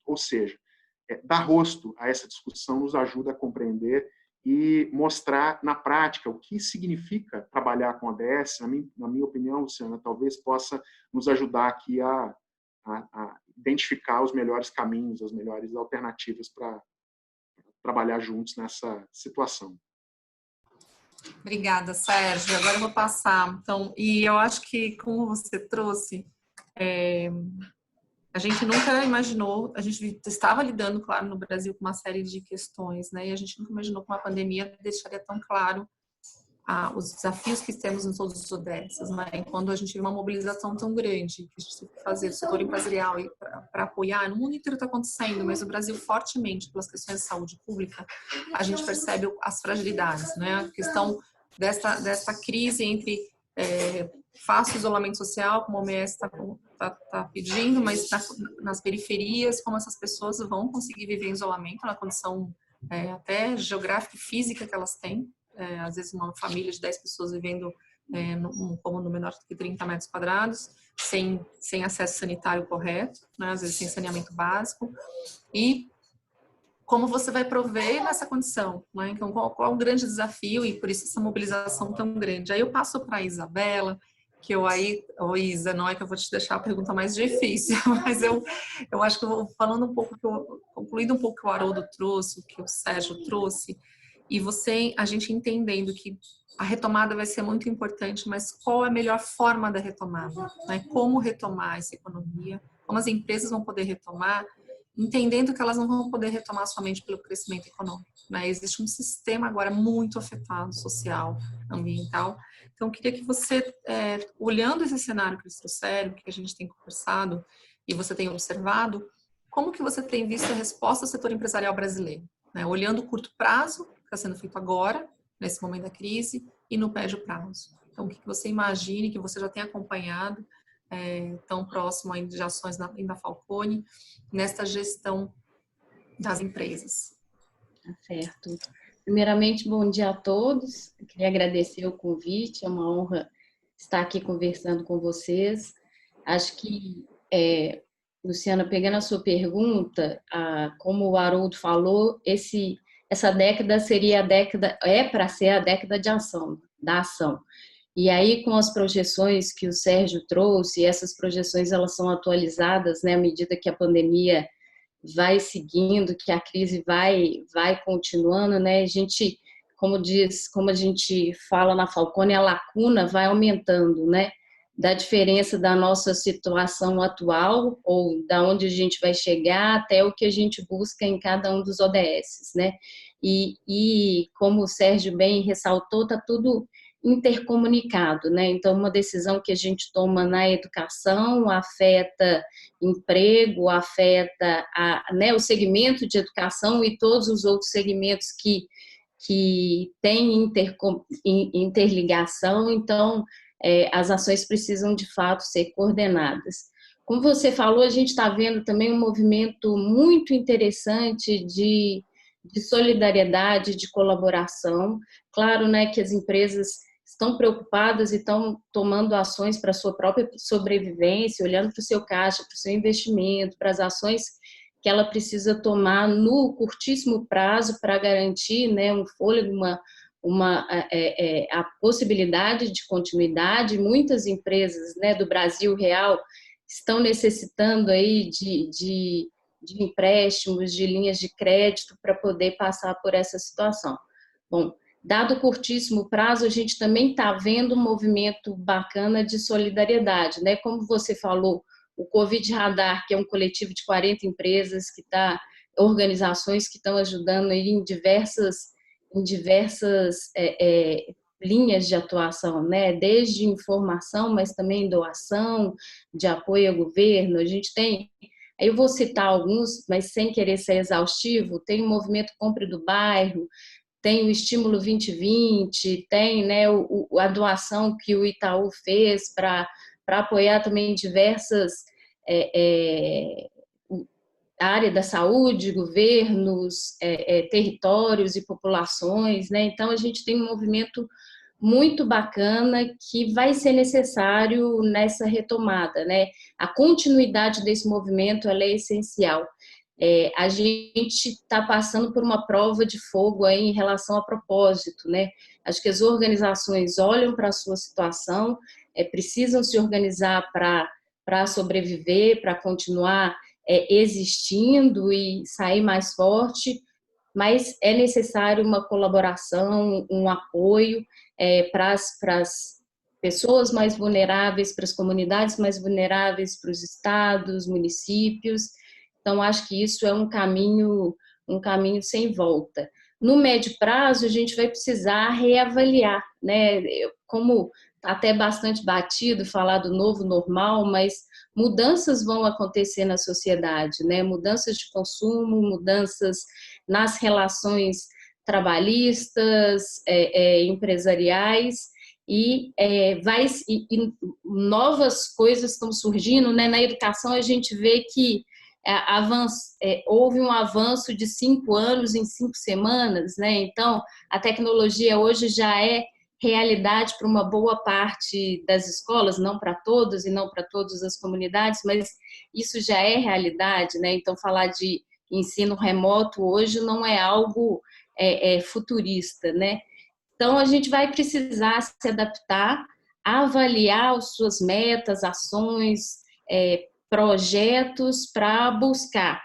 Ou seja, dar rosto a essa discussão nos ajuda a compreender e mostrar na prática o que significa trabalhar com ODS. Na minha opinião, Luciana, talvez possa nos ajudar aqui a identificar os melhores caminhos, as melhores alternativas para trabalhar juntos nessa situação. Obrigada, Sérgio. Agora eu vou passar. Então, e eu acho que, como você trouxe, a gente nunca imaginou, a gente estava lidando, claro, no Brasil com uma série de questões, né? E a gente nunca imaginou que uma pandemia deixaria tão claro os desafios que temos em todos os ODS, né? E quando a gente viu uma mobilização tão grande que a gente teve que fazer do setor empresarial para apoiar, no mundo inteiro está acontecendo, mas no Brasil fortemente pelas questões de saúde pública, a gente percebe as fragilidades, né? A questão dessa crise entre faça o isolamento social, como a OMS está pedindo, mas nas periferias, como essas pessoas vão conseguir viver em isolamento na condição até geográfica e física que elas têm. Às vezes uma família de 10 pessoas vivendo num cômodo menor do que 30 metros quadrados, sem acesso sanitário correto, né? Às vezes sem saneamento básico. E como você vai prover nessa condição, né? Então, qual é o grande desafio e por isso essa mobilização tão grande? Aí eu passo para a Isabela, que Isa, não é que eu vou te deixar a pergunta mais difícil, mas eu acho que eu vou falando um pouco, concluindo um pouco o que o Haroldo trouxe, o que o Sérgio trouxe, e a gente entendendo que a retomada vai ser muito importante, mas qual é a melhor forma da retomada, né? Como retomar essa economia, como as empresas vão poder retomar, entendendo que elas não vão poder retomar somente pelo crescimento econômico, né? Existe um sistema agora muito afetado, social, ambiental. Então, eu queria que você, olhando esse cenário que eles trouxeram, que a gente tem conversado e você tem observado, como que você tem visto a resposta do setor empresarial brasileiro, né? Olhando o curto prazo, que está sendo feito agora, nesse momento da crise, e no médio prazo. Então, o que você imagine, que você já tem acompanhado, tão próximo ainda de ações da Falconi, nesta gestão das empresas. Tá certo. Primeiramente, bom dia a todos. Eu queria agradecer o convite, é uma honra estar aqui conversando com vocês. Acho que, Luciana, pegando a sua pergunta, como o Haroldo falou, essa década seria a década, para ser a década da ação. E aí, com as projeções que o Sérgio trouxe, essas projeções elas são atualizadas, né, à medida que a pandemia vai seguindo, que a crise vai continuando, né? A gente, como a gente fala na Falconi, a lacuna vai aumentando, né? Da diferença da nossa situação atual, ou da onde a gente vai chegar, até o que a gente busca em cada um dos ODS, né? E como o Sérgio bem ressaltou, está tudo intercomunicado, né? Então, uma decisão que a gente toma na educação afeta emprego, afeta o segmento de educação e todos os outros segmentos que têm interligação. Então, as ações precisam, de fato, ser coordenadas. Como você falou, a gente está vendo também um movimento muito interessante de solidariedade, de colaboração. Claro, né, que as empresas estão preocupadas e estão tomando ações para a sua própria sobrevivência, olhando para o seu caixa, para o seu investimento, para as ações que ela precisa tomar no curtíssimo prazo para garantir, né, um fôlego, a possibilidade de continuidade. Muitas empresas, né, do Brasil real estão necessitando aí de empréstimos, de linhas de crédito para poder passar por essa situação. Bom, dado o curtíssimo prazo, a gente também está vendo um movimento bacana de solidariedade, né? Como você falou, o Covid Radar, que é um coletivo de 40 empresas, organizações que estão ajudando aí em diversas linhas de atuação, né? Desde informação, mas também doação, de apoio ao governo. A gente tem, eu vou citar alguns, mas sem querer ser exaustivo, tem o Movimento Compre do Bairro, tem o Estímulo 2020, tem, né, a doação que o Itaú fez para apoiar também diversas áreas da saúde, governos, territórios e populações, né? Então, a gente tem um movimento muito bacana que vai ser necessário nessa retomada, né? A continuidade desse movimento, ela é essencial. A gente está passando por uma prova de fogo aí em relação a propósito, né? Acho que as organizações olham para a sua situação, precisam se organizar para sobreviver, para continuar existindo e sair mais forte, mas é necessário uma colaboração, um apoio para as pessoas mais vulneráveis, para as comunidades mais vulneráveis, para os estados, municípios. Então, acho que isso é um caminho sem volta. No médio prazo, a gente vai precisar reavaliar, né? Como está até bastante batido falar do novo normal, mas mudanças vão acontecer na sociedade, né? Mudanças de consumo, mudanças nas relações trabalhistas, empresariais, e novas coisas estão surgindo, né? Na educação, a gente vê que houve um avanço de 5 anos em 5 semanas, né? Então, a tecnologia hoje já é realidade para uma boa parte das escolas, não para todos e não para todas as comunidades, mas isso já é realidade, né? Então, falar de ensino remoto hoje não é algo futurista, né? Então, a gente vai precisar se adaptar, avaliar as suas metas, ações, projetos para buscar,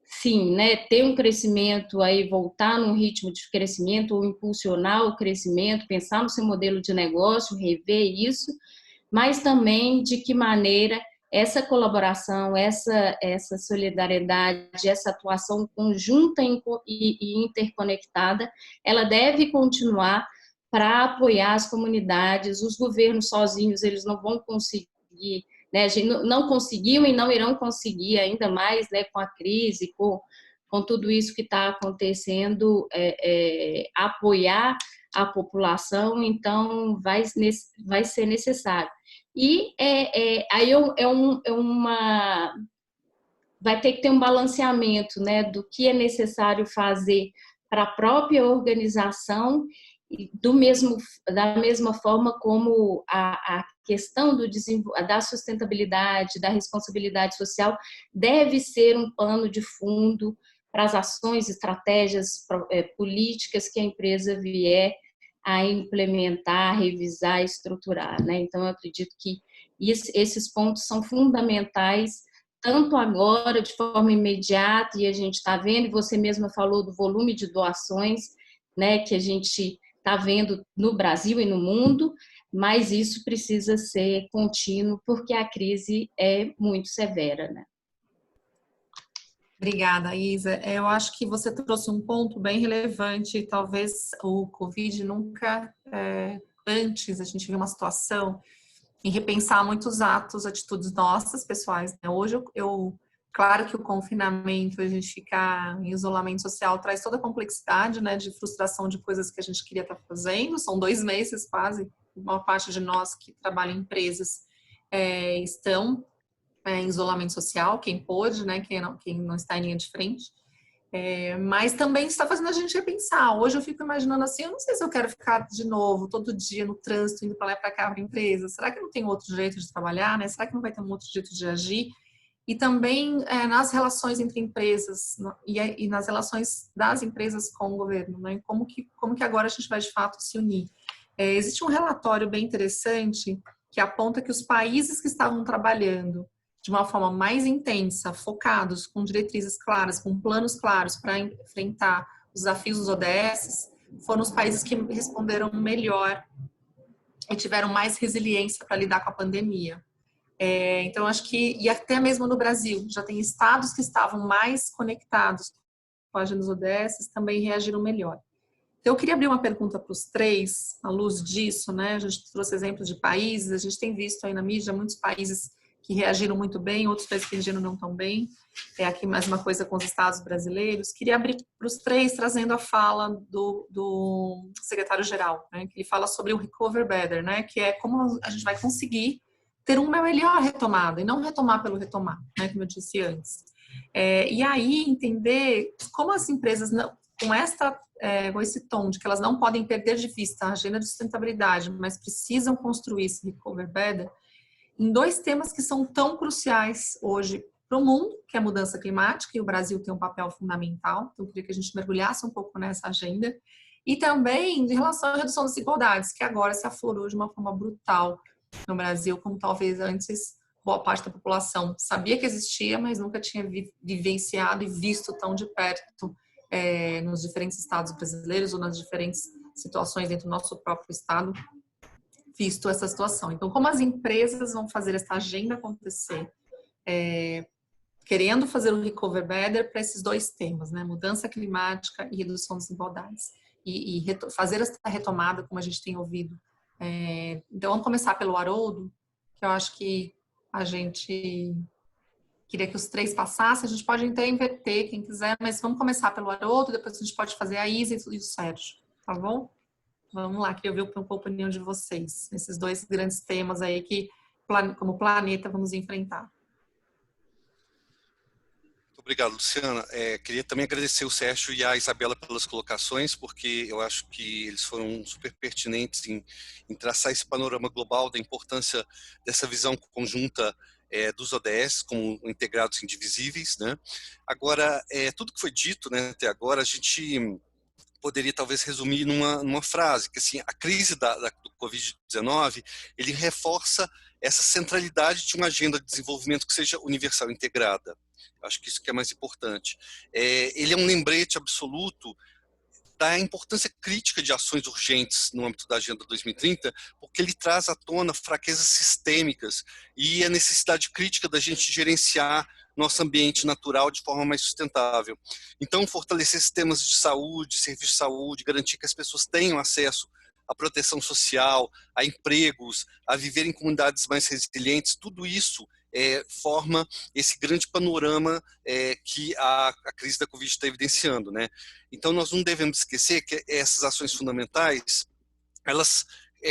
sim, né, ter um crescimento aí, voltar num ritmo de crescimento ou impulsionar o crescimento, pensar no seu modelo de negócio, rever isso, mas também de que maneira essa colaboração, essa solidariedade, essa atuação conjunta e interconectada, ela deve continuar para apoiar as comunidades. Os governos sozinhos, eles não vão conseguir, né? A gente não conseguiu e não irão conseguir, ainda mais, né, com a crise, com tudo isso que está acontecendo, apoiar a população, então vai ser necessário. E aí vai ter que ter um balanceamento, né, do que é necessário fazer para a própria organização, da mesma forma como a questão da sustentabilidade, da responsabilidade social, deve ser um pano de fundo para as ações, estratégias políticas que a empresa vier a implementar, revisar, estruturar, né? Então, eu acredito que esses pontos são fundamentais, tanto agora, de forma imediata, e a gente está vendo, e você mesma falou do volume de doações, né, que a gente está vendo no Brasil e no mundo, mas isso precisa ser contínuo, porque a crise é muito severa, né? Obrigada, Isa. Eu acho que você trouxe um ponto bem relevante. Talvez o Covid nunca antes a gente viu uma situação em repensar muitos atos, atitudes nossas, pessoais, né? Hoje claro que o confinamento, a gente ficar em isolamento social traz toda a complexidade, né, de frustração de coisas que a gente queria estar fazendo. São 2 meses quase, uma parte de nós que trabalha em empresas estão em isolamento social, quem pôde, né, quem não está em linha de frente. Mas também está fazendo a gente repensar. Hoje eu fico imaginando assim, eu não sei se eu quero ficar de novo, todo dia no trânsito, indo para lá e para cá para a empresa. Será que não tem outro jeito de trabalhar, né? Será que não vai ter um outro jeito de agir? E também nas relações entre empresas e nas relações das empresas com o governo, né? Como que agora a gente vai de fato se unir? Existe um relatório bem interessante que aponta que os países que estavam trabalhando de uma forma mais intensa, focados, com diretrizes claras, com planos claros para enfrentar os desafios dos ODS, foram os países que responderam melhor e tiveram mais resiliência para lidar com a pandemia. Então, acho que, e até mesmo no Brasil, já tem estados que estavam mais conectados com a agenda dos ODS, também reagiram melhor. Então, eu queria abrir uma pergunta para os 3, à luz disso, né? A gente trouxe exemplos de países, a gente tem visto aí na mídia muitos países que reagiram muito bem, outros países que reagiram não tão bem. Aqui mais uma coisa com os estados brasileiros. Queria abrir para os 3, trazendo a fala do secretário-geral, né? Que ele fala sobre o Recover Better, né? Que é como a gente vai conseguir ter uma melhor retomada, e não retomar pelo retomar, né? Como eu disse antes. E aí, entender como as empresas com esse tom de que elas não podem perder de vista a agenda de sustentabilidade, mas precisam construir esse Recover Better, em dois temas que são tão cruciais hoje para o mundo, que é a mudança climática, e o Brasil tem um papel fundamental, então eu queria que a gente mergulhasse um pouco nessa agenda, e também de relação à redução das desigualdades, que agora se aflorou de uma forma brutal no Brasil, como talvez antes boa parte da população sabia que existia, mas nunca tinha vivenciado e visto tão de perto nos diferentes estados brasileiros ou nas diferentes situações dentro do nosso próprio estado, visto essa situação. Então, como as empresas vão fazer essa agenda acontecer, querendo fazer o Recover Better para esses dois temas, né? Mudança climática e redução das desigualdades. E fazer essa retomada, como a gente tem ouvido. Então, vamos começar pelo Haroldo, que eu acho que a gente queria que os três passassem. A gente pode até inverter, quem quiser, mas vamos começar pelo Haroldo, depois a gente pode fazer a Isa e o Sérgio, tá bom? Vamos lá, queria ouvir um pouco a opinião de vocês, nesses dois grandes temas aí que, como planeta, vamos enfrentar. Obrigado, Luciana. Queria também agradecer o Sérgio e a Isabela pelas colocações, porque eu acho que eles foram super pertinentes em traçar esse panorama global da importância dessa visão conjunta dos ODS como integrados indivisíveis, né? Agora, tudo que foi dito, né, até agora, a gente poderia talvez resumir numa frase, que assim, a crise do Covid-19, ele reforça essa centralidade de uma agenda de desenvolvimento que seja universal, integrada. Acho que isso que é mais importante. Ele é um lembrete absoluto da importância crítica de ações urgentes no âmbito da Agenda 2030, porque ele traz à tona fraquezas sistêmicas e a necessidade crítica da gente gerenciar nosso ambiente natural de forma mais sustentável. Então, fortalecer sistemas de saúde, serviços de saúde, garantir que as pessoas tenham acesso à proteção social, a empregos, a viver em comunidades mais resilientes, tudo isso forma esse grande panorama que a crise da Covid está evidenciando, né? Então, nós não devemos esquecer que essas ações fundamentais, elas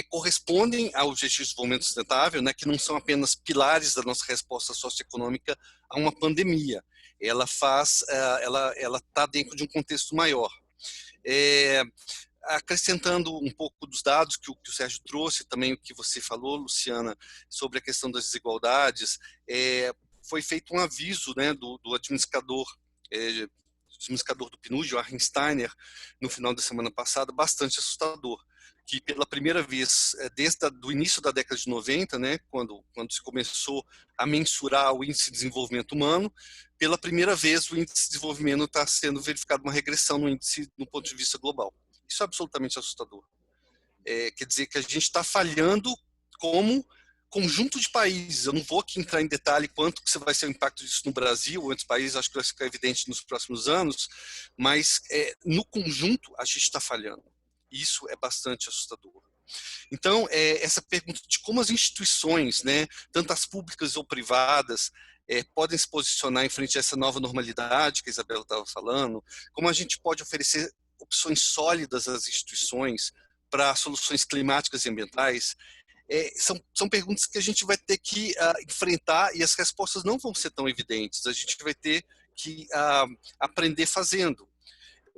correspondem ao Objetivo de Desenvolvimento Sustentável, né, que não são apenas pilares da nossa resposta socioeconômica a uma pandemia. Ela está dentro de um contexto maior. Acrescentando um pouco dos dados que o Sérgio trouxe, também o que você falou, Luciana, sobre a questão das desigualdades, foi feito um aviso, né, do administrador do PNUD, o Achim Steiner, no final da semana passada, bastante assustador, que pela primeira vez, desde o início da década de 90, né, quando se começou a mensurar o índice de desenvolvimento humano, pela primeira vez o índice de desenvolvimento está sendo verificado uma regressão no índice no ponto de vista global. Isso é absolutamente assustador. Quer dizer que a gente está falhando como conjunto de países. Eu não vou aqui entrar em detalhe quanto que vai ser o impacto disso no Brasil ou em outros países, acho que vai ficar evidente nos próximos anos, mas no conjunto a gente está falhando. Isso é bastante assustador. Então, essa pergunta de como as instituições, né, tanto as públicas ou privadas, podem se posicionar em frente a essa nova normalidade que a Isabela estava falando, como a gente pode oferecer opções sólidas às instituições para soluções climáticas e ambientais, são perguntas que a gente vai ter que enfrentar e as respostas não vão ser tão evidentes. A gente vai ter que aprender fazendo.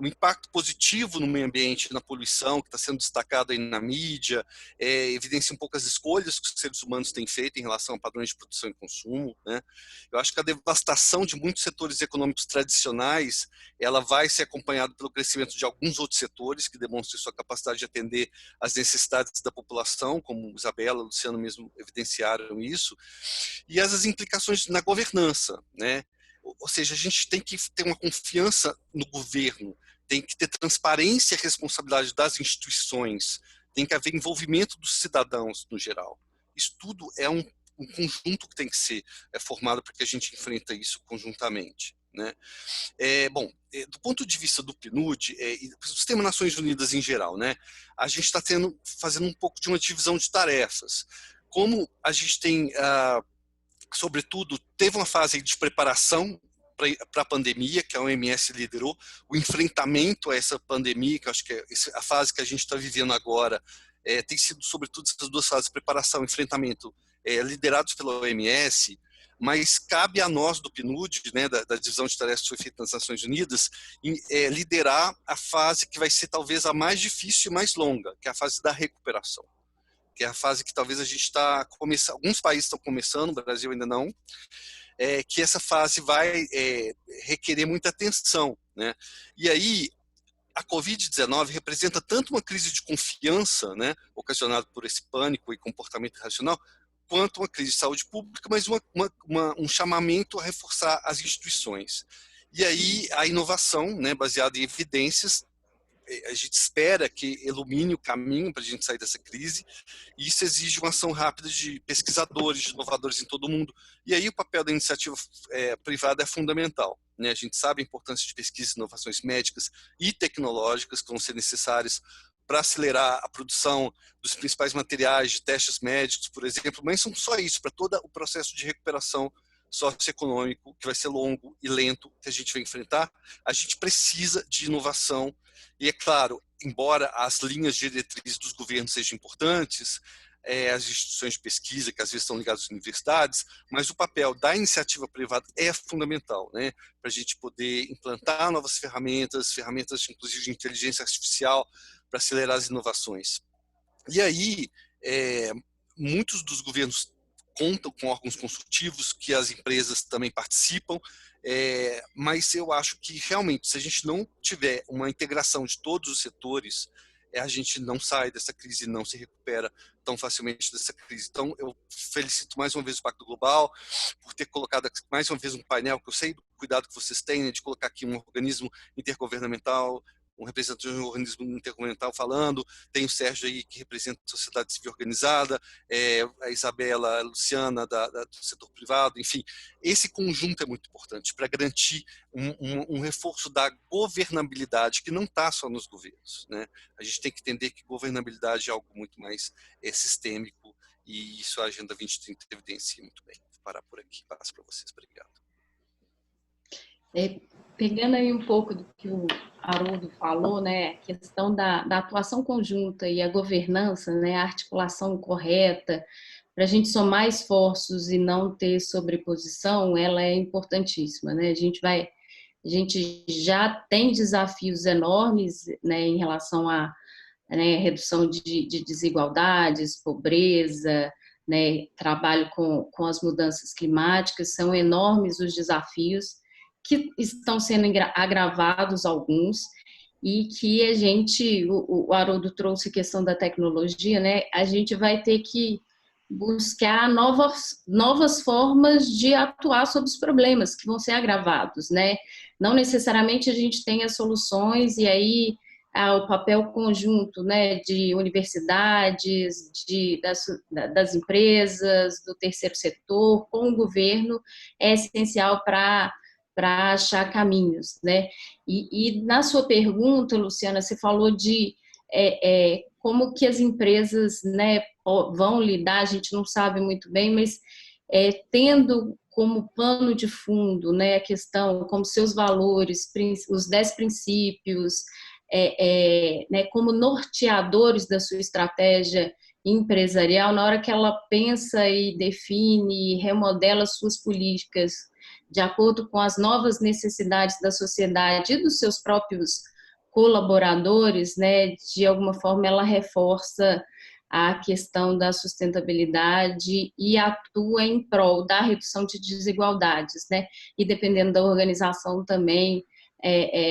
O impacto positivo no meio ambiente, na poluição, que está sendo destacado aí na mídia, evidencia um pouco as escolhas que os seres humanos têm feito em relação a padrões de produção e consumo, né? Eu acho que a devastação de muitos setores econômicos tradicionais, ela vai ser acompanhada pelo crescimento de alguns outros setores que demonstram sua capacidade de atender às necessidades da população, como Isabela, Luciano mesmo evidenciaram isso, e as implicações na governança, né? Ou seja, a gente tem que ter uma confiança no governo, tem que ter transparência e responsabilidade das instituições, tem que haver envolvimento dos cidadãos no geral. Isso tudo é um conjunto que tem que ser formado para que a gente enfrenta isso conjuntamente, né? Bom, do ponto de vista do PNUD, e do Sistema Nações Unidas em geral, né, a gente está fazendo um pouco de uma divisão de tarefas. Como a gente tem, sobretudo, teve uma fase de preparação para a pandemia, que a OMS liderou, o enfrentamento a essa pandemia, que eu acho que é a fase que a gente está vivendo agora, tem sido, sobretudo, essas duas fases, preparação e enfrentamento, liderados pela OMS. mas cabe a nós do PNUD, né, da Divisão de Tarefas que foi feita nas Nações Unidas, liderar a fase que vai ser talvez a mais difícil e mais longa, que é a fase da recuperação, que é a fase que talvez a gente está começando, alguns países estão começando, o Brasil ainda não, que essa fase vai requerer muita atenção, né? E aí a Covid-19 representa tanto uma crise de confiança, né, ocasionada por esse pânico e comportamento irracional, quanto uma crise de saúde pública, mas um chamamento a reforçar as instituições. E aí a inovação, né, baseada em evidências, a gente espera que ilumine o caminho para a gente sair dessa crise, e isso exige uma ação rápida de pesquisadores, de inovadores em todo o mundo. E aí o papel da iniciativa privada é fundamental, né? A gente sabe a importância de pesquisas e inovações médicas e tecnológicas que vão ser necessárias para acelerar a produção dos principais materiais de testes médicos, por exemplo, mas não só isso, para todo o processo de recuperação socioeconômico, que vai ser longo e lento, que a gente vai enfrentar, a gente precisa de inovação. E é claro, embora as linhas diretrizes dos governos sejam importantes, as instituições de pesquisa, que às vezes estão ligadas às universidades, mas o papel da iniciativa privada é fundamental, né? Para a gente poder implantar novas ferramentas inclusive de inteligência artificial, para acelerar as inovações. E aí, muitos dos governos contam com órgãos consultivos, que as empresas também participam, mas eu acho que realmente, se a gente não tiver uma integração de todos os setores, a gente não sai dessa crise, não se recupera tão facilmente dessa crise. Então, eu felicito mais uma vez o Pacto Global por ter colocado aqui, mais uma vez um painel, que eu sei do cuidado que vocês têm, né, de colocar aqui um organismo intergovernamental, um representante de um organismo intergovernamental falando, tem o Sérgio aí que representa a sociedade civil organizada, a Isabela, a Luciana do setor privado, enfim, esse conjunto é muito importante para garantir um reforço da governabilidade que não está só nos governos, né? A gente tem que entender que governabilidade é algo muito mais sistêmico, e isso a Agenda 2030 evidencia muito bem. Vou parar por aqui, passo para vocês. Obrigado. Pegando aí um pouco do que o Haroldo falou, né, a questão da atuação conjunta e a governança, né, a articulação correta, para a gente somar esforços e não ter sobreposição, ela é importantíssima, né? A gente já tem desafios enormes, né, em relação à, né, redução de desigualdades, pobreza, né, trabalho com as mudanças climáticas, são enormes os desafios, que estão sendo agravados alguns, e que a gente, o Haroldo trouxe a questão da tecnologia, né? A gente vai ter que buscar novas formas de atuar sobre os problemas que vão ser agravados, né? Não necessariamente a gente tem as soluções, e aí o papel conjunto, né, de universidades, das empresas, do terceiro setor, com o governo, é essencial para achar caminhos, né? E na sua pergunta, Luciana, você falou de como que as empresas, né, vão lidar, a gente não sabe muito bem, mas tendo como pano de fundo, né, a questão, como seus valores, os 10 princípios, né, como norteadores da sua estratégia empresarial, na hora que ela pensa e define e remodela suas políticas de acordo com as novas necessidades da sociedade e dos seus próprios colaboradores, né, de alguma forma ela reforça a questão da sustentabilidade e atua em prol da redução de desigualdades, né, e dependendo da organização também,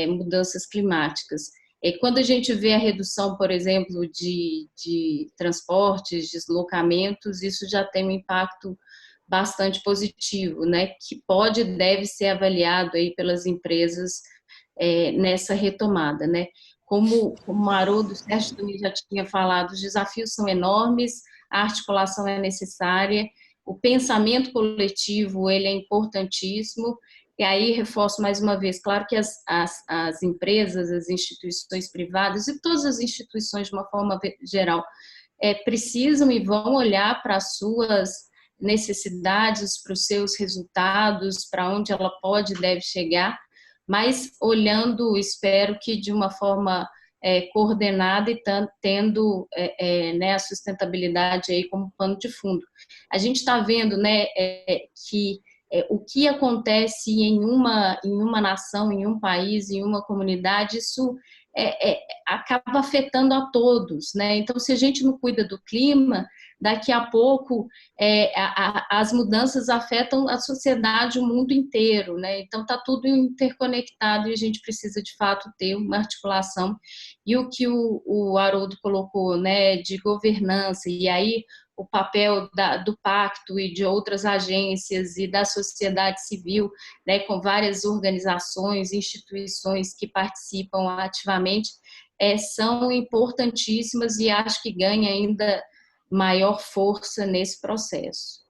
mudanças climáticas. Quando a gente vê a redução, por exemplo, de transportes, deslocamentos, isso já tem um impacto bastante positivo, né, que pode e deve ser avaliado aí pelas empresas nessa retomada, né. Como o Haroldo, o Sérgio também já tinha falado, os desafios são enormes, a articulação é necessária, o pensamento coletivo ele é importantíssimo, e aí reforço mais uma vez, claro que as empresas, as instituições privadas e todas as instituições de uma forma geral precisam e vão olhar para as suas necessidades, para os seus resultados, para onde ela pode e deve chegar, mas olhando, espero que de uma forma coordenada e tendo né, a sustentabilidade aí como pano de fundo. A gente está vendo, né, que o que acontece em uma nação, em um país, em uma comunidade, isso acaba afetando a todos, né? Então, se a gente não cuida do clima, daqui a pouco as mudanças afetam a sociedade, o mundo inteiro, né? Então, está tudo interconectado e a gente precisa, de fato, ter uma articulação. E o que o Haroldo colocou, né, de governança, e aí o papel do Pacto e de outras agências e da sociedade civil, né, com várias organizações, instituições que participam ativamente, são importantíssimas e acho que ganha ainda maior força nesse processo.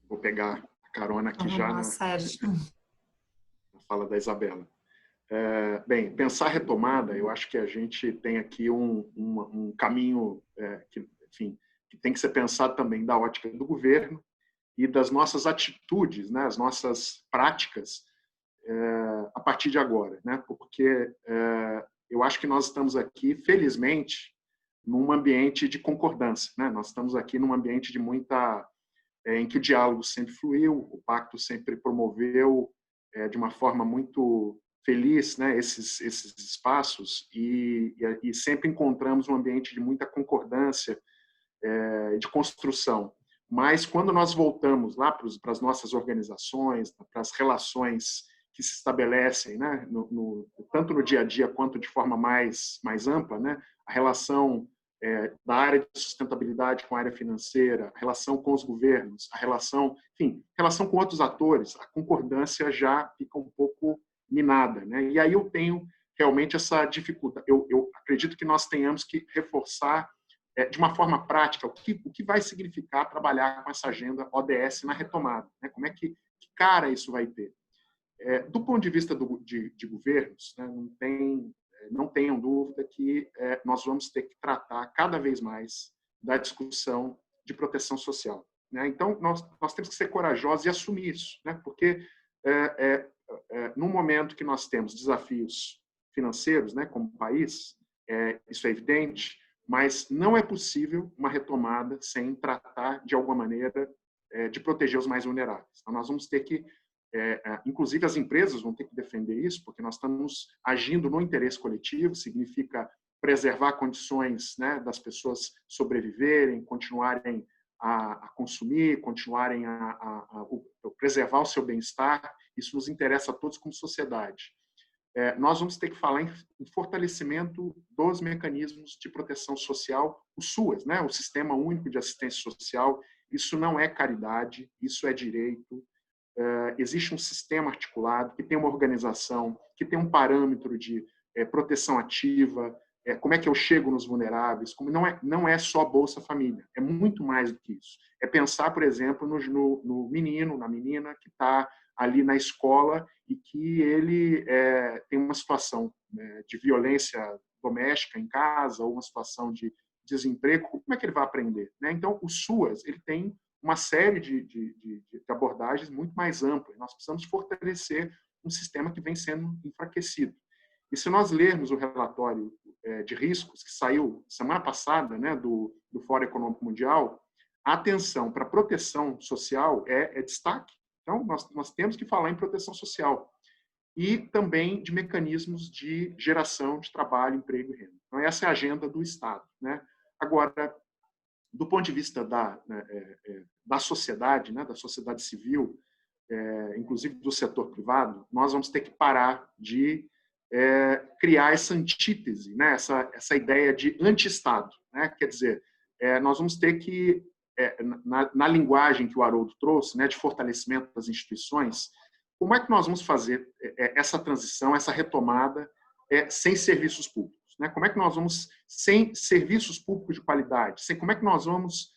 Vou pegar a carona aqui já na fala da Isabela. Bem, pensar retomada, eu acho que a gente tem aqui um caminho que, enfim, que tem que ser pensado também da ótica do governo e das nossas atitudes, né, as nossas práticas a partir de agora, né, porque eu acho que nós estamos aqui, felizmente, num ambiente de concordância, né, nós estamos aqui num ambiente de em que o diálogo sempre fluiu, o Pacto sempre promoveu de uma forma muito feliz, né, esses espaços e sempre encontramos um ambiente de muita concordância, de construção. Mas quando nós voltamos lá para as nossas organizações, para as relações que se estabelecem, né, tanto no dia a dia quanto de forma mais ampla, né, a relação da área de sustentabilidade com a área financeira, a relação com os governos, a relação com outros atores, a concordância já fica um pouco minada, né? E aí eu tenho realmente essa dificuldade. Eu acredito que nós tenhamos que reforçar de uma forma prática o que vai significar trabalhar com essa agenda ODS na retomada, né? Como é que cara isso vai ter? Do ponto de vista de governos, né, não tenham dúvida que nós vamos ter que tratar cada vez mais da discussão de proteção social, né? Então, nós temos que ser corajosos e assumir isso, né? Porque no momento que nós temos desafios financeiros, né, como país, isso é evidente, mas não é possível uma retomada sem tratar, de alguma maneira, de proteger os mais vulneráveis. Então, nós vamos ter que inclusive as empresas vão ter que defender isso, porque nós estamos agindo no interesse coletivo, significa preservar condições, né, das pessoas sobreviverem, continuarem a consumir, continuarem a preservar o seu bem-estar. Isso nos interessa a todos como sociedade. Nós vamos ter que falar em fortalecimento dos mecanismos de proteção social, o SUAS, né, o Sistema Único de Assistência Social. Isso não é caridade, isso é direito. Existe um sistema articulado que tem uma organização, que tem um parâmetro de proteção ativa, como é que eu chego nos vulneráveis, como não é só Bolsa Família, é muito mais do que isso. É pensar, por exemplo, no menino, na menina que está ali na escola e que ele tem uma situação de violência doméstica em casa ou uma situação de desemprego, como é que ele vai aprender, né? Então, o SUAS ele tem uma série de abordagens muito mais amplas. Nós precisamos fortalecer um sistema que vem sendo enfraquecido. E se nós lermos o relatório de riscos que saiu semana passada, né, do Fórum Econômico Mundial, a atenção para a proteção social é destaque. Então, nós temos que falar em proteção social e também de mecanismos de geração de trabalho, emprego e renda. Então, essa é a agenda do Estado, né? Agora, do ponto de vista da sociedade, né, da sociedade civil, inclusive do setor privado, nós vamos ter que parar de criar essa antítese, né, essa ideia de anti-Estado, né? Quer dizer, nós vamos ter que, na linguagem que o Haroldo trouxe, né, de fortalecimento das instituições, como é que nós vamos fazer essa transição, essa retomada sem serviços públicos? Né? Como é que nós vamos, sem serviços públicos de qualidade, como é que nós vamos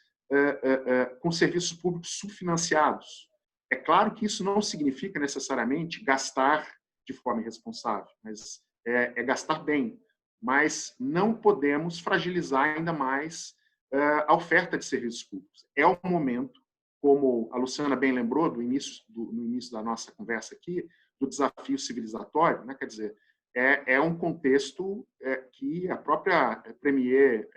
com serviços públicos subfinanciados? É claro que isso não significa necessariamente gastar de forma irresponsável, mas é gastar bem. Mas não podemos fragilizar ainda mais a oferta de serviços públicos. É o momento, como a Luciana bem lembrou no início da nossa conversa aqui, do desafio civilizatório, né? Quer dizer, é um contexto que a própria Premier,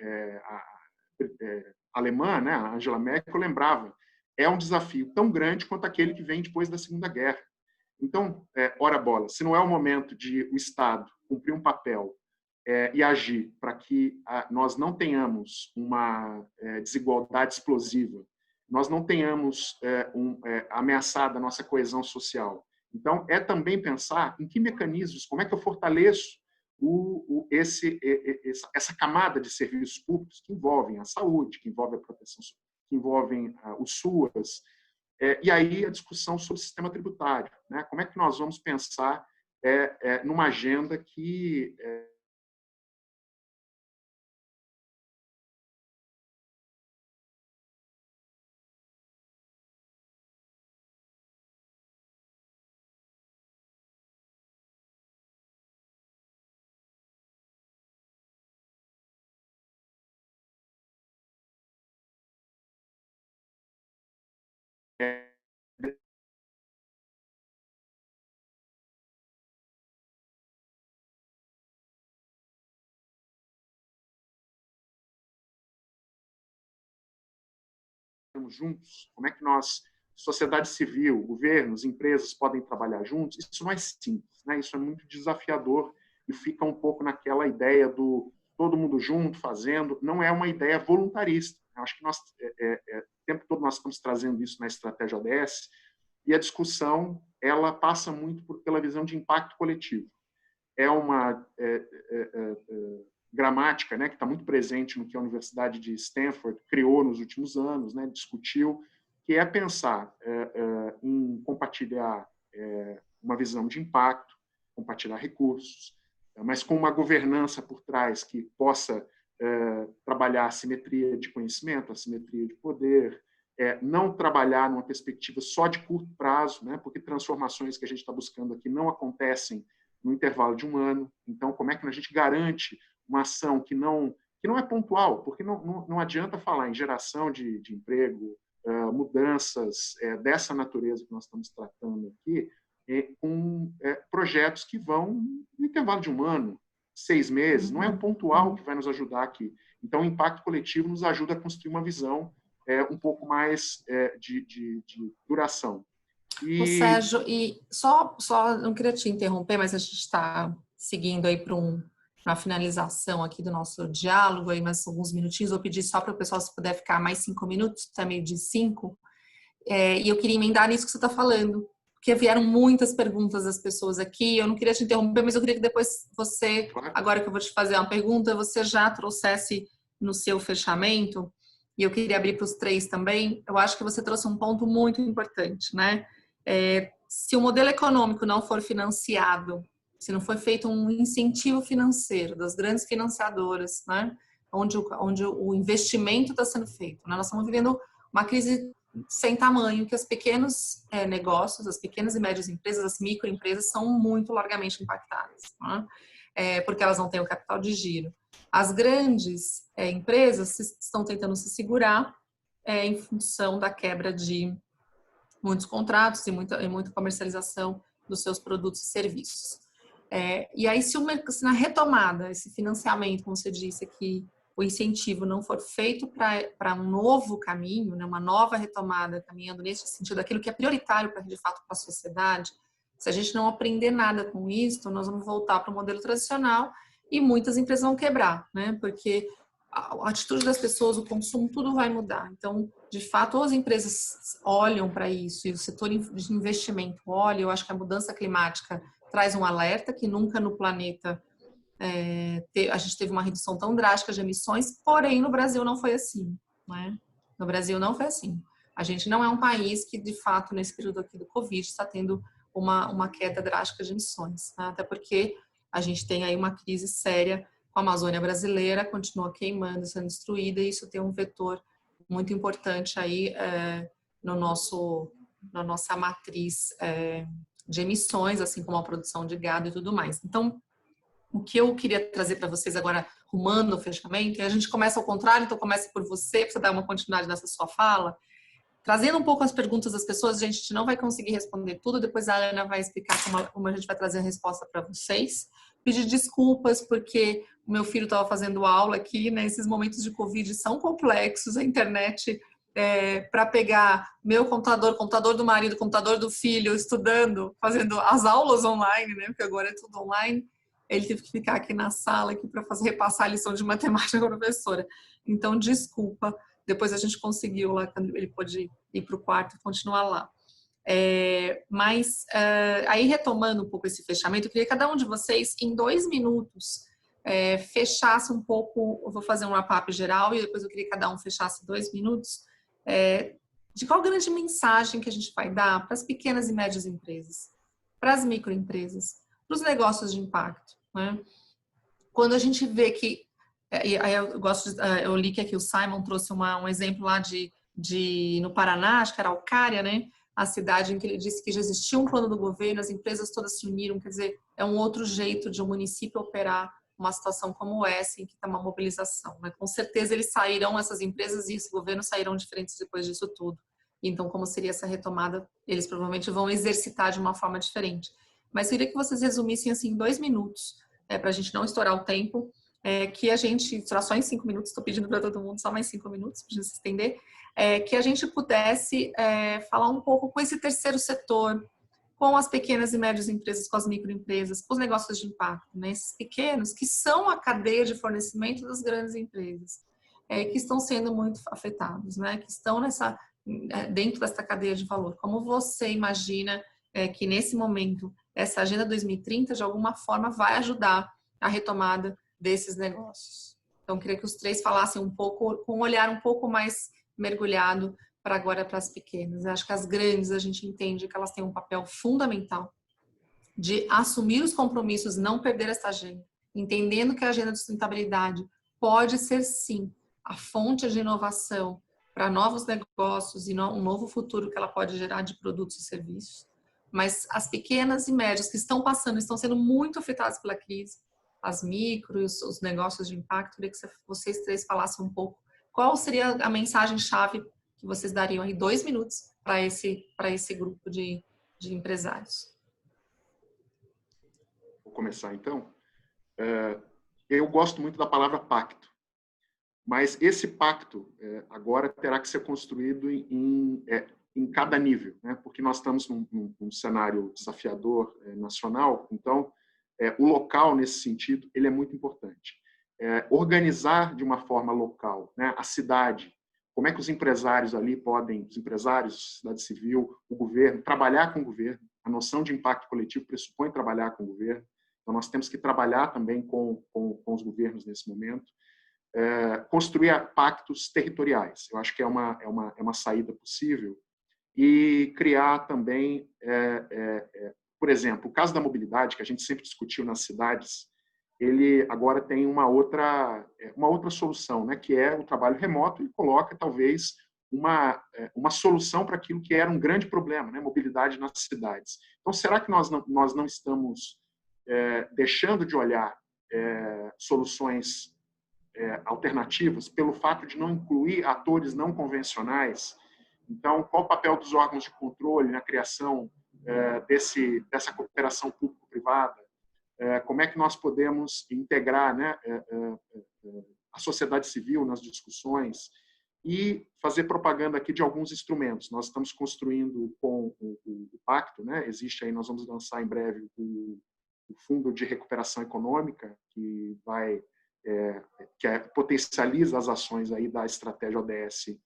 alemã, né, a Angela Merkel, lembrava, é um desafio tão grande quanto aquele que vem depois da Segunda Guerra. Então, ora bola, se não é o momento de o Estado cumprir um papel e agir para que nós não tenhamos uma desigualdade explosiva, nós não tenhamos ameaçada a nossa coesão social. Então, é também pensar em que mecanismos, como é que eu fortaleço essa camada de serviços públicos que envolvem a saúde, que envolvem a proteção, que envolvem o SUAS, e aí a discussão sobre o sistema tributário, né? Como é que nós vamos pensar numa agenda que estamos juntos, como é que nós, sociedade civil, governos, empresas podem trabalhar juntos, isso não é simples, né? Isso é muito desafiador e fica um pouco naquela ideia do todo mundo junto, fazendo, não é uma ideia voluntarista. Eu acho que nós, o tempo todo nós estamos trazendo isso na estratégia ODS e a discussão ela passa muito pela visão de impacto coletivo. É uma gramática, né, que está muito presente no que a Universidade de Stanford criou nos últimos anos, né, discutiu, que é pensar em compartilhar uma visão de impacto, compartilhar recursos, mas com uma governança por trás que possa trabalhar a simetria de conhecimento, a simetria de poder, não trabalhar numa perspectiva só de curto prazo, né, porque transformações que a gente está buscando aqui não acontecem no intervalo de um ano. Então, como é que a gente garante uma ação que não é pontual? Porque não adianta falar em geração de emprego, mudanças dessa natureza que nós estamos tratando aqui, com projetos que vão no intervalo de um ano, 6 meses. Não é o pontual que vai nos ajudar aqui. Então, o impacto coletivo nos ajuda a construir uma visão um pouco mais de duração. O Sérgio, e só não queria te interromper, mas a gente está seguindo aí para uma finalização aqui do nosso diálogo, aí mais alguns minutinhos. Vou pedir só para o pessoal, se puder ficar mais 5 minutos, até meio de 5. E eu queria emendar nisso que você está falando, porque vieram muitas perguntas das pessoas aqui. Eu não queria te interromper, mas eu queria que depois você, agora que eu vou te fazer uma pergunta, você já trouxesse no seu fechamento, e eu queria abrir para os 3 também. Eu acho que você trouxe um ponto muito importante, né? Se o modelo econômico não for financiado, se não for feito um incentivo financeiro das grandes financiadoras, né, onde o investimento está sendo feito, né? Nós estamos vivendo uma crise sem tamanho, que os pequenos negócios, as pequenas e médias empresas, as microempresas são muito largamente impactadas, né? Porque elas não têm o capital de giro. As grandes empresas estão tentando se segurar em função da quebra de muitos contratos e muita comercialização dos seus produtos e serviços. E aí, se na retomada, esse financiamento, como você disse aqui, o incentivo não for feito para um novo caminho, né, uma nova retomada, caminhando nesse sentido, aquilo que é prioritário de fato para a sociedade, se a gente não aprender nada com isso, nós vamos voltar para o modelo tradicional e muitas empresas vão quebrar, né? Porque a atitude das pessoas, o consumo, tudo vai mudar. Então, de fato, ou as empresas olham para isso e o setor de investimento olha. Eu acho que a mudança climática traz um alerta que nunca no planeta a gente teve uma redução tão drástica de emissões, porém no Brasil não foi assim, né? No Brasil não foi assim. A gente não é um país que, de fato, nesse período aqui do Covid, está tendo uma queda drástica de emissões, né? Até porque a gente tem aí uma crise séria com a Amazônia brasileira, continua queimando, sendo destruída, e isso tem um vetor muito importante aí na nossa matriz de emissões, assim como a produção de gado e tudo mais. Então, o que eu queria trazer para vocês agora, rumando o fechamento, e a gente começa ao contrário, então começa por você, para você dar uma continuidade nessa sua fala, trazendo um pouco as perguntas das pessoas. A gente não vai conseguir responder tudo, depois a Ana vai explicar como a gente vai trazer a resposta para vocês, pedir desculpas porque o meu filho estava fazendo aula aqui, né? Esses momentos de Covid são complexos, a internet para pegar meu computador, computador do marido, computador do filho, estudando, fazendo as aulas online, né? Porque agora é tudo online. Ele teve que ficar aqui na sala aqui para repassar a lição de matemática com a professora. Então, desculpa. Depois a gente conseguiu lá, quando ele pôde ir para o quarto e continuar lá. Aí retomando um pouco esse fechamento, eu queria que cada um de vocês, em 2 minutos, fechasse um pouco. Eu vou fazer um wrap-up geral e depois eu queria que cada um fechasse 2 minutos. De qual grande mensagem que a gente vai dar para as pequenas e médias empresas, para as microempresas, para os negócios de impacto, né? Quando a gente vê que, eu li que aqui o Simon trouxe um exemplo lá no Paraná, acho que era Araucária, né? A cidade em que ele disse que já existia um plano do governo, as empresas todas se uniram, quer dizer, é um outro jeito de um município operar uma situação como essa, em que está uma mobilização, né? Com certeza eles sairão, essas empresas e esse governo sairão diferentes depois disso tudo. Então, como seria essa retomada? Eles provavelmente vão exercitar de uma forma diferente. Mas eu queria que vocês resumissem assim em 2 minutos, para a gente não estourar o tempo, que a gente, será só em 5 minutos, estou pedindo para todo mundo só mais 5 minutos, para a gente se estender, que a gente pudesse falar um pouco com esse terceiro setor, com as pequenas e médias empresas, com as microempresas, com os negócios de impacto, né? Esses pequenos que são a cadeia de fornecimento das grandes empresas, que estão sendo muito afetados, né? Que estão dentro dessa cadeia de valor. Como você imagina que nesse momento essa Agenda 2030 de alguma forma vai ajudar a retomada desses negócios? Então, queria que os 3 falassem um pouco, com um olhar um pouco mais mergulhado para agora para as pequenas. Eu acho que as grandes a gente entende que elas têm um papel fundamental de assumir os compromissos, não perder essa agenda, entendendo que a agenda de sustentabilidade pode ser sim a fonte de inovação para novos negócios e um novo futuro que ela pode gerar de produtos e serviços. Mas as pequenas e médias que estão sendo muito afetadas pela crise, as micros, os negócios de impacto, queria que vocês 3 falassem um pouco qual seria a mensagem-chave que vocês dariam aí 2 minutos para esse grupo de empresários. Vou começar, então. Eu gosto muito da palavra pacto, mas esse pacto agora terá que ser construído em cada nível, né? Porque nós estamos num cenário desafiador nacional, então o local, nesse sentido, ele é muito importante. Organizar de uma forma local, né? A cidade, como é que os empresários ali podem, os empresários, a sociedade civil, o governo, trabalhar com o governo. A noção de impacto coletivo pressupõe trabalhar com o governo, então nós temos que trabalhar também com os governos nesse momento. Construir pactos territoriais, eu acho que é uma saída possível, e criar também, por exemplo, o caso da mobilidade, que a gente sempre discutiu nas cidades, ele agora tem uma outra solução, né, que é o trabalho remoto, e coloca talvez uma solução para aquilo que era um grande problema, né, mobilidade nas cidades. Então, será que nós não estamos deixando de olhar soluções alternativas pelo fato de não incluir atores não convencionais? Então, qual o papel dos órgãos de controle na criação dessa cooperação público-privada? Como é que nós podemos integrar, né, a sociedade civil nas discussões e fazer propaganda aqui de alguns instrumentos? Nós estamos construindo com o pacto, né? Existe aí, nós vamos lançar em breve o Fundo de Recuperação Econômica, que potencializa as ações aí da estratégia ODS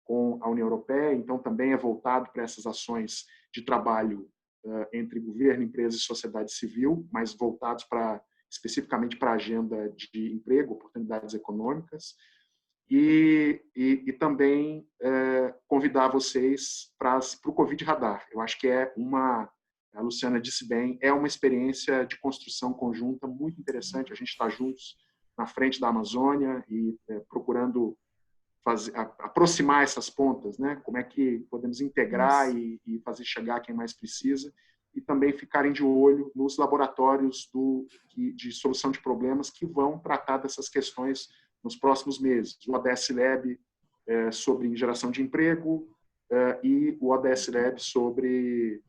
com a União Europeia, então também é voltado para essas ações de trabalho entre governo, empresa e sociedade civil, mas voltados especificamente para a agenda de emprego, oportunidades econômicas, e também convidar vocês para o Covid Radar. Eu acho que a Luciana disse bem, é uma experiência de construção conjunta muito interessante. A gente está juntos na frente da Amazônia e procurando aproximar essas pontas, né? Como é que podemos integrar e fazer chegar quem mais precisa, e também ficarem de olho nos laboratórios de solução de problemas que vão tratar dessas questões nos próximos meses. O ODS Lab sobre geração de emprego e o ODS Lab sobre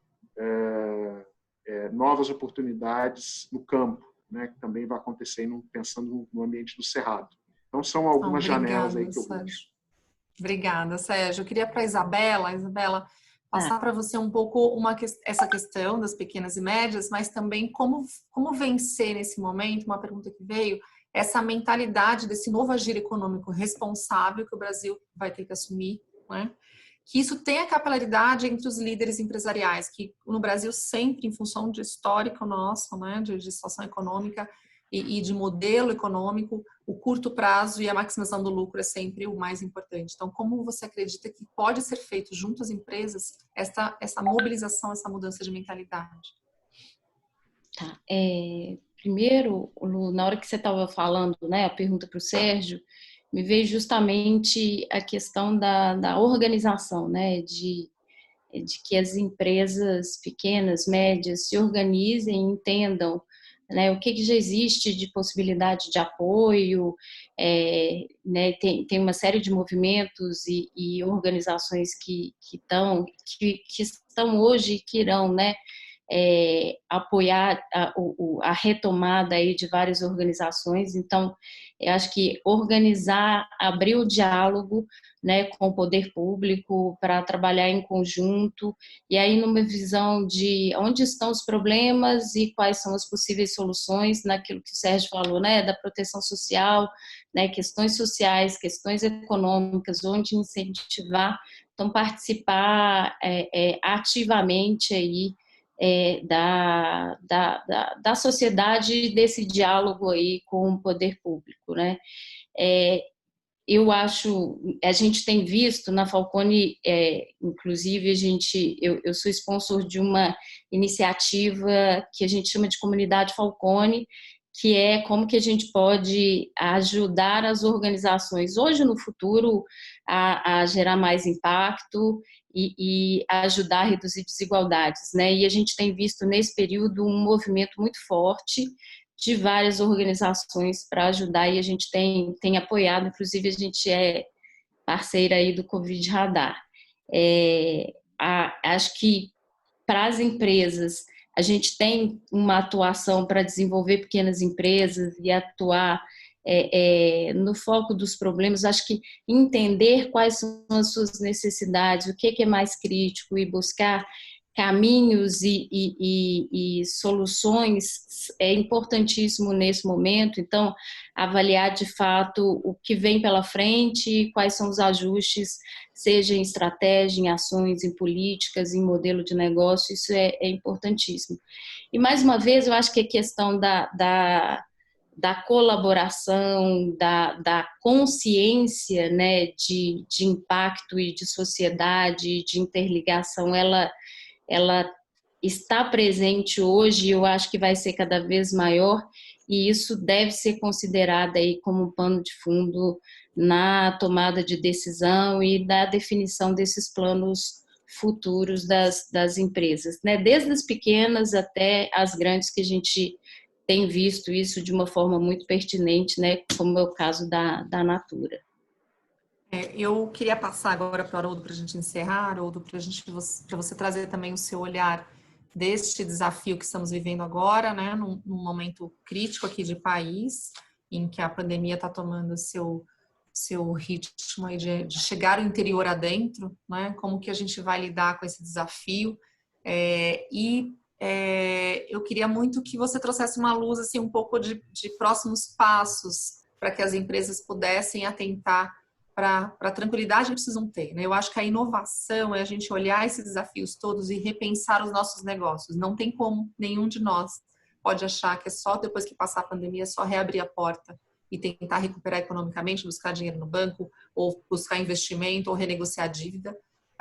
novas oportunidades no campo. né, que também vai acontecer pensando no ambiente do Cerrado. Então, são algumas janelas aí que eu vejo. Obrigada, Sérgio. Eu queria para a Isabela, passar para você um pouco essa questão das pequenas e médias, mas também como vencer nesse momento, uma pergunta que veio, essa mentalidade desse novo agir econômico responsável que o Brasil vai ter que assumir, né? Que isso tenha capilaridade entre os líderes empresariais, que no Brasil sempre, em função de histórico nosso, né, de situação econômica e de modelo econômico, o curto prazo e a maximização do lucro é sempre o mais importante. Então, como você acredita que pode ser feito junto às empresas essa mobilização, essa mudança de mentalidade? Tá. Primeiro, Lu, na hora que você estava falando, né, a pergunta para o Sérgio, me veio justamente a questão da organização, né, de que as empresas pequenas, médias, se organizem, entendam, né, o que já existe de possibilidade de apoio, né, tem uma série de movimentos e organizações que estão hoje e que irão, né, apoiar a retomada aí de várias organizações. Então, eu acho que organizar, abrir o diálogo, né, com o poder público para trabalhar em conjunto, e aí numa visão de onde estão os problemas e quais são as possíveis soluções, naquilo que o Sérgio falou, né, da proteção social, né, questões sociais, questões econômicas, onde incentivar, então participar ativamente aí da sociedade, desse diálogo aí com o poder público, né? Eu acho, a gente tem visto na Falcone, inclusive eu sou sponsor de uma iniciativa que a gente chama de Comunidade Falcone, que é como que a gente pode ajudar as organizações hoje no futuro a gerar mais impacto e ajudar a reduzir desigualdades, né? E a gente tem visto nesse período um movimento muito forte de várias organizações para ajudar, e a gente tem apoiado, inclusive a gente é parceira aí do Covid Radar. Acho que para as empresas, a gente tem uma atuação para desenvolver pequenas empresas e atuar no foco dos problemas. Acho que entender quais são as suas necessidades, o que é mais crítico e buscar caminhos e soluções é importantíssimo nesse momento. Então, avaliar de fato o que vem pela frente, quais são os ajustes, seja em estratégia, em ações, em políticas, em modelo de negócio, isso é importantíssimo. E, mais uma vez, eu acho que a questão da colaboração, da consciência, né, de impacto e de sociedade, de interligação, ela está presente hoje, e eu acho que vai ser cada vez maior, e isso deve ser considerado aí como um pano de fundo na tomada de decisão e na definição desses planos futuros das empresas, né? Desde as pequenas até as grandes, que a gente tem visto isso de uma forma muito pertinente, né? Como é o caso da Natura. Eu queria passar agora para o Haroldo para a gente encerrar, Haroldo, para você trazer também o seu olhar deste desafio que estamos vivendo agora, né, num momento crítico aqui de país, em que a pandemia está tomando seu ritmo aí de chegar o interior adentro, né, como que a gente vai lidar com esse desafio. Eu queria muito que você trouxesse uma luz assim, um pouco de próximos passos para que as empresas pudessem atentar para a tranquilidade que precisam ter, né? Eu acho que a inovação é a gente olhar esses desafios todos e repensar os nossos negócios. Não tem como nenhum de nós pode achar que é só depois que passar a pandemia, é só reabrir a porta e tentar recuperar economicamente, buscar dinheiro no banco, ou buscar investimento, ou renegociar a dívida.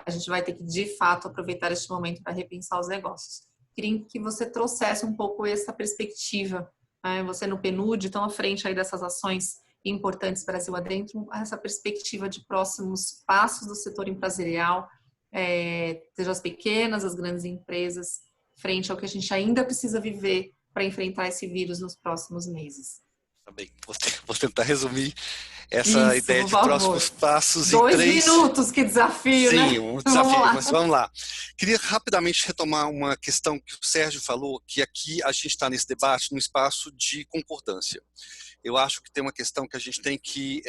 A gente vai ter que, de fato, aproveitar este momento para repensar os negócios. Queria que você trouxesse um pouco essa perspectiva, né? Você no PNUD, tão à frente aí dessas ações importantes Brasil adentro, essa perspectiva de próximos passos do setor empresarial, seja as pequenas, as grandes empresas, frente ao que a gente ainda precisa viver para enfrentar esse vírus nos próximos meses. Tá bem, vou tentar resumir essa ideia de próximos passos em 2 minutos, que desafio, né? Sim, um desafio, mas vamos lá. Queria rapidamente retomar uma questão que o Sérgio falou, que aqui a gente está nesse debate num espaço de concordância. Eu acho que tem uma questão que a gente tem que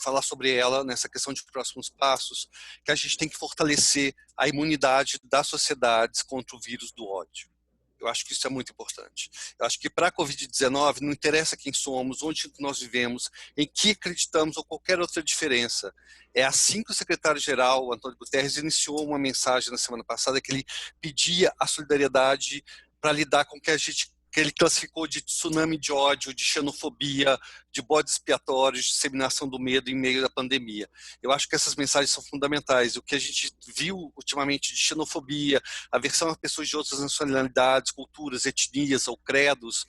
falar sobre ela, nessa questão de próximos passos, que a gente tem que fortalecer a imunidade das sociedades contra o vírus do ódio. Eu acho que isso é muito importante. Eu acho que para a Covid-19 não interessa quem somos, onde nós vivemos, em que acreditamos ou qualquer outra diferença. É assim que o secretário-geral, Antônio Guterres, iniciou uma mensagem na semana passada que ele pedia a solidariedade para lidar com o que ele classificou de tsunami de ódio, de xenofobia, de bodes expiatórios, de disseminação do medo em meio da pandemia. Eu acho que essas mensagens são fundamentais. O que a gente viu ultimamente de xenofobia, aversão a pessoas de outras nacionalidades, culturas, etnias ou credos,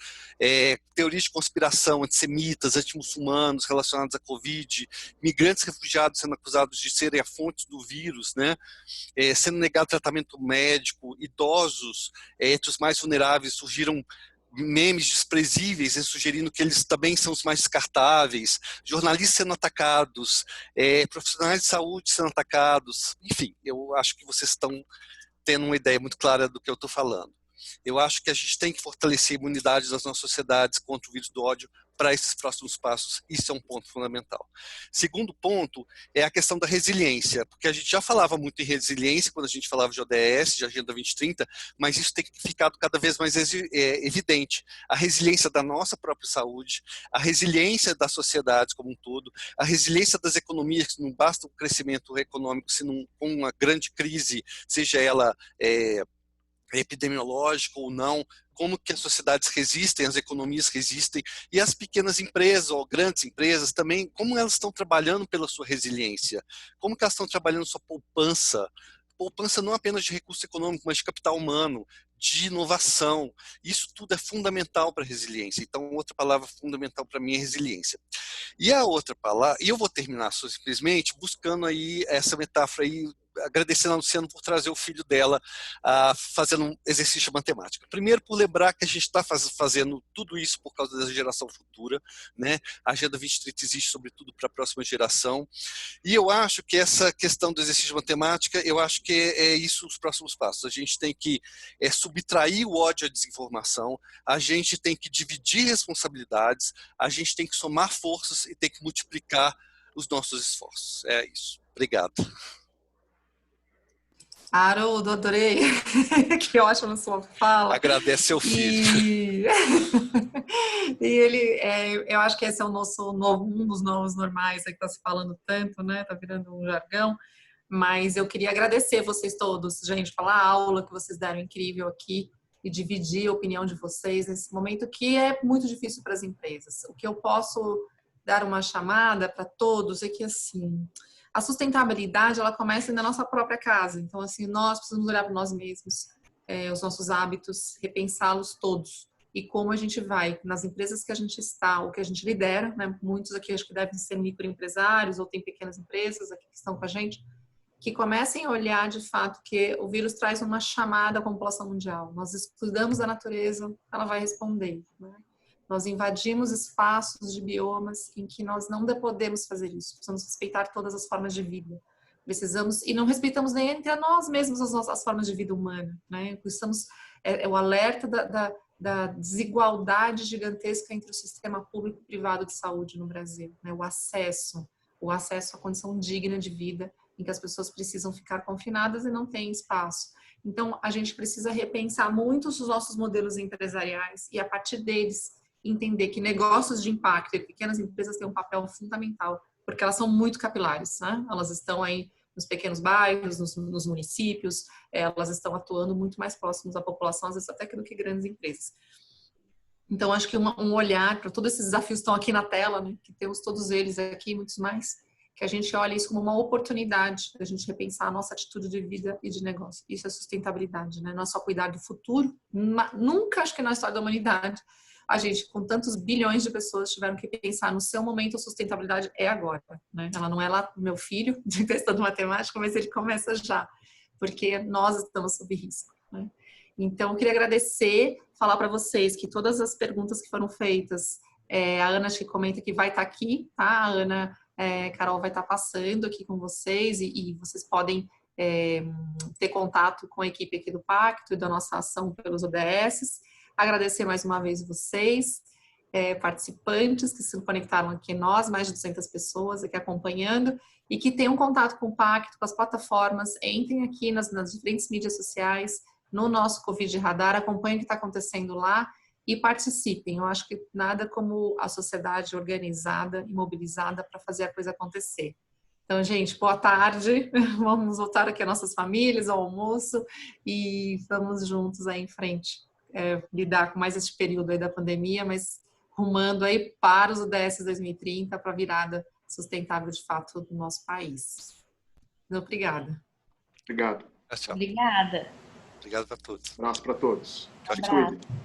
teorias de conspiração, antissemitas, antimuçulmanos relacionados à Covid, migrantes refugiados sendo acusados de serem a fonte do vírus, né? Sendo negado tratamento médico, idosos, entre os mais vulneráveis, surgiram memes desprezíveis, sugerindo que eles também são os mais descartáveis, jornalistas sendo atacados, profissionais de saúde sendo atacados, enfim, eu acho que vocês estão tendo uma ideia muito clara do que eu estou falando. Eu acho que a gente tem que fortalecer a imunidade das nossas sociedades contra o vírus do ódio para esses próximos passos. Isso é um ponto fundamental. Segundo ponto é a questão da resiliência, porque a gente já falava muito em resiliência quando a gente falava de ODS, de Agenda 2030, mas isso tem ficado cada vez mais evidente. A resiliência da nossa própria saúde, a resiliência das sociedades como um todo, a resiliência das economias, que não basta o crescimento econômico, senão com uma grande crise, seja ela epidemiológico ou não, como que as sociedades resistem, as economias resistem, e as pequenas empresas ou grandes empresas também, como elas estão trabalhando pela sua resiliência, como que elas estão trabalhando sua poupança não apenas de recurso econômico, mas de capital humano, de inovação. Isso tudo é fundamental para a resiliência. Então, outra palavra fundamental para mim é resiliência. E a outra palavra, e eu vou terminar simplesmente buscando aí essa metáfora aí, agradecendo a Luciana por trazer o filho dela fazendo um exercício de matemática. Primeiro, por lembrar que a gente está fazendo tudo isso por causa da geração futura, né? A Agenda 2030 existe sobretudo para a próxima geração. E eu acho que essa questão do exercício de matemática, eu acho que é isso os próximos passos. A gente tem que subtrair o ódio à desinformação, a gente tem que dividir responsabilidades, a gente tem que somar forças e tem que multiplicar os nossos esforços. É isso. Obrigado. Haroldo, adorei. Que ótima sua fala. Agradece seu filho. E ele, eu acho que esse é o nosso um dos novos normais que está se falando tanto, né? Está virando um jargão. Mas eu queria agradecer vocês todos, gente, pela aula que vocês deram incrível aqui e dividir a opinião de vocês nesse momento que é muito difícil para as empresas. O que eu posso dar uma chamada para todos é que, assim, a sustentabilidade, ela começa na nossa própria casa. Então, assim, nós precisamos olhar para nós mesmos, os nossos hábitos, repensá-los todos. E como a gente vai, nas empresas que a gente está, ou que a gente lidera, né? Muitos aqui acho que devem ser microempresários, ou tem pequenas empresas aqui que estão com a gente, que comecem a olhar de fato que o vírus traz uma chamada à população mundial. Nós cuidamos da natureza, ela vai responder, né? Nós invadimos espaços de biomas em que nós não podemos fazer isso. Precisamos respeitar todas as formas de vida. Precisamos, e não respeitamos nem entre nós mesmos as formas de vida humana, né? Precisamos, o alerta da desigualdade gigantesca entre o sistema público e privado de saúde no Brasil, né? O acesso à condição digna de vida, em que as pessoas precisam ficar confinadas e não têm espaço. Então, a gente precisa repensar muito os nossos modelos empresariais e, a partir deles, entender que negócios de impacto e pequenas empresas têm um papel fundamental, porque elas são muito capilares, né? Elas estão aí nos pequenos bairros, nos municípios, elas estão atuando muito mais próximos da população, às vezes até do que grandes empresas. Então, acho que um olhar para todos esses desafios que estão aqui na tela, né? Que temos todos eles aqui, muitos mais, que a gente olha isso como uma oportunidade da gente repensar a nossa atitude de vida e de negócio. Isso é sustentabilidade, né? Não é só cuidar do futuro. Nunca, acho que na história da humanidade, a gente, com tantos bilhões de pessoas, tiveram que pensar no seu momento, a sustentabilidade é agora, né? Ela não é lá do meu filho, de testando matemática, mas ele começa já, porque nós estamos sob risco, né? Então, eu queria agradecer, falar para vocês que todas as perguntas que foram feitas, A Ana acho que comenta que vai estar aqui, tá? A Ana Carol vai estar passando aqui com vocês e vocês podem ter contato com a equipe aqui do Pacto e da nossa ação pelos ODS. Agradecer mais uma vez vocês, participantes que se conectaram aqui, nós, mais de 200 pessoas aqui acompanhando, e que tenham contato com o Pacto, com as plataformas, entrem aqui nas diferentes mídias sociais, no nosso Covid Radar, acompanhem o que está acontecendo lá e participem. Eu acho que nada como a sociedade organizada e mobilizada para fazer a coisa acontecer. Então, gente, boa tarde. Vamos voltar aqui às nossas famílias, ao almoço, e vamos juntos aí em frente, lidar com mais esse período aí da pandemia, mas rumando aí para os ODS 2030, para a virada sustentável de fato do nosso país. Obrigada. Obrigado. Tchau. Obrigada. Obrigado para todos. Abraço para todos. Tchau, Se tchau. cuidem.